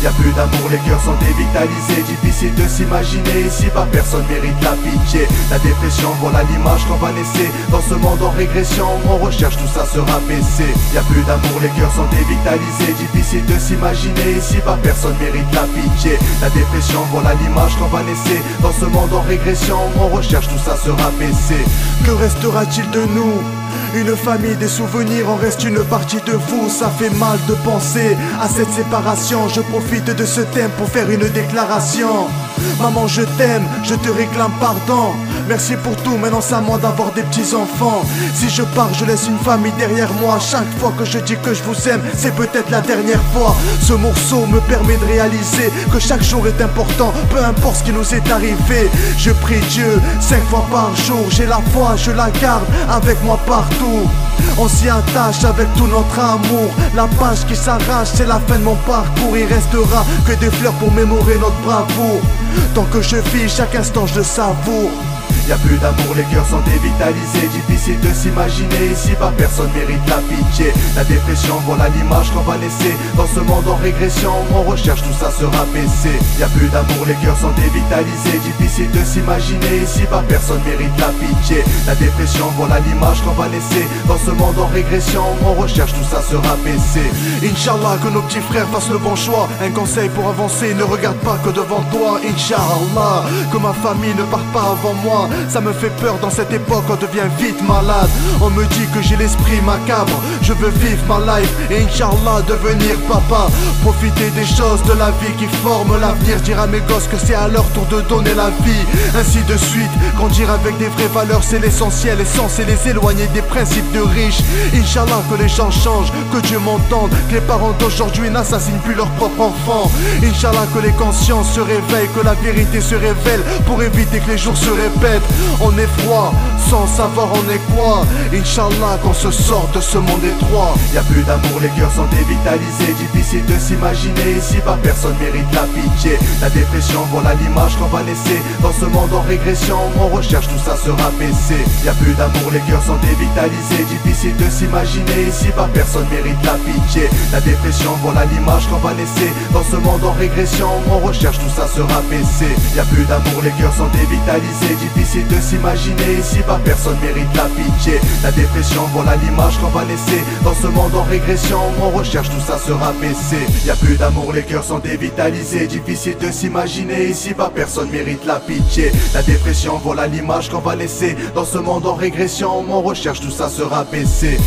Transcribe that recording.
Y a plus d'amour, les cœurs sont dévitalisés. Difficile de s'imaginer, ici-bas personne mérite la pitié. La dépression, voilà l'image qu'on va laisser. Dans ce monde en régression, on recherche tout ça se rabaisser. Y a plus d'amour, les cœurs sont dévitalisés. Difficile de s'imaginer, ici-bas personne mérite la pitié. La dépression, voilà l'image qu'on va laisser. Dans ce monde en régression, on recherche tout ça se rabaisser. Que restera-t-il de nous? Une famille, des souvenirs, en reste une partie de vous. Ça fait mal de penser à cette séparation. Je profite de ce thème pour faire une déclaration. Maman, je t'aime, je te réclame pardon. Merci pour tout, maintenant c'est à moi d'avoir des petits enfants. Si je pars, je laisse une famille derrière moi. Chaque fois que je dis que je vous aime, c'est peut-être la dernière fois. Ce morceau me permet de réaliser que chaque jour est important, peu importe ce qui nous est arrivé. Je prie Dieu 5 fois par jour, j'ai la foi, je la garde avec moi partout. On s'y attache avec tout notre amour. La page qui s'arrache, c'est la fin de mon parcours. Il restera que des fleurs pour mémorer notre bravoure. Tant que je vis, chaque instant je le savoure. Y a plus d'amour, les cœurs sont dévitalisés. Difficile de s'imaginer, ici-bas personne mérite la pitié. La dépression, voilà l'image qu'on va laisser. Dans ce monde en régression, on recherche tout ça se rabaisser. Y a plus d'amour, les cœurs sont dévitalisés. Difficile de s'imaginer, ici-bas personne mérite la pitié. La dépression, voilà l'image qu'on va laisser. Dans ce monde en régression, on recherche tout ça se rabaisser. Inch'Allah, que nos petits frères fassent le bon choix. Un conseil pour avancer, ne regarde pas que devant toi. Inch'Allah, que ma famille ne parte pas avant moi. Ça me fait peur dans cette époque, on devient vite malade. On me dit que j'ai l'esprit macabre. Je veux vivre ma life et Inch'Allah devenir papa. Profiter des choses de la vie qui forment l'avenir. Dire à mes gosses que c'est à leur tour de donner la vie. Ainsi de suite, grandir avec des vraies valeurs, c'est l'essentiel. Et censé les éloigner des principes de riches. Inch'Allah que les gens changent, que Dieu m'entende. Que les parents d'aujourd'hui n'assassinent plus leurs propres enfants. Inch'Allah que les consciences se réveillent, que la vérité se révèle, pour éviter que les jours se répètent. On est froid, sans savoir on est quoi. Inch'Allah qu'on se sorte de ce monde étroit. Y a plus d'amour, les cœurs sont dévitalisés. Difficile de s'imaginer, ici-bas personne mérite la pitié. La dépression, voilà l'image qu'on va laisser. Dans ce monde en régression, on recherche tout ça se rabaisser. Y a plus d'amour, les cœurs sont dévitalisés. Difficile de s'imaginer, ici-bas personne mérite la pitié. La dépression, voilà l'image qu'on va laisser. Dans ce monde en régression, on recherche tout ça se rabaisser. Y a plus d'amour, les cœurs sont dévitalisés. Difficile de s'imaginer, ici-bas personne mérite la pitié. La dépression, voilà l'image qu'on va laisser. Dans ce monde en régression, on recherche tout ça se rabaisser. Y a plus d'amour, les cœurs sont dévitalisés. Difficile de s'imaginer, ici-bas personne mérite la pitié. La dépression, voilà l'image qu'on va laisser. Dans ce monde en régression, on recherche tout ça se rabaisser.